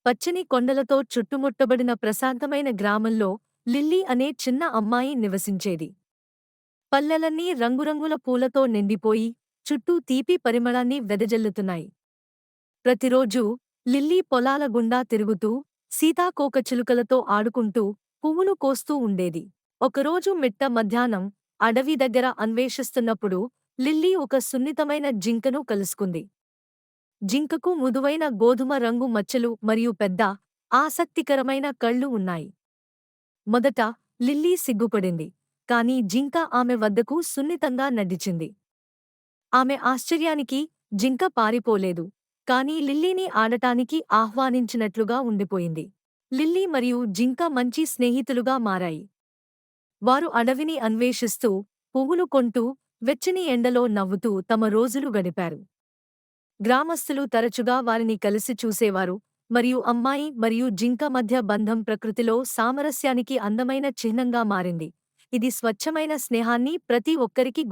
పచ్చని కొండలతో చుట్టుముట్టబడిన ప్రశాంతమైన గ్రామంలో లిల్లీ అనే చిన్న అమ్మాయి నివసించేది. పల్లెలన్నీ రంగురంగుల పూలతో నిండిపోయి, చుట్టూ తీపి పరిమళాన్ని వెదజల్లుతున్నాయి. ప్రతిరోజూ లిల్లీ పొలాల గుండా తిరుగుతూ, సీతాకోకచిలుకలతో ఆడుకుంటూ, పువ్వులు కోస్తూ ఉండేది. ఒకరోజు మిట్ట మధ్యాహ్నం అడవి దగ్గర అన్వేషిస్తున్నప్పుడు లిల్లీ ఒక సున్నితమైన జింకను కలుసుకుంది. జింకకు మృదువైన గోధుమ రంగు మచ్చలు మరియు పెద్ద, ఆసక్తికరమైన కళ్ళు ఉన్నాయి. మొదట లిల్లీ సిగ్గుపడింది, కాని జింక ఆమె వద్దకు సున్నితంగా నడిచింది. ఆమె ఆశ్చర్యానికి జింక పారిపోలేదు, కాని లిల్లీని ఆడటానికి ఆహ్వానించినట్లుగా ఉండిపోయింది. లిల్లీ మరియు జింక మంచి స్నేహితులుగా మారాయి. వారు అడవిని అన్వేషిస్తూ, పువ్వులు కొంటూ, వెచ్చని ఎండలో నవ్వుతూ తమ రోజులు గడిపారు. గ్రామస్తులు తరచుగా వారిని కలిసి చూసేవారు, మరియు అమ్మాయి మరియు జింక మధ్య బంధం ప్రకృతిలో సామరస్యానికి అందమైన చిహ్నంగా మారింది. ఇది స్వచ్ఛమైన స్నేహాన్ని ప్రతి ఒక్కరికి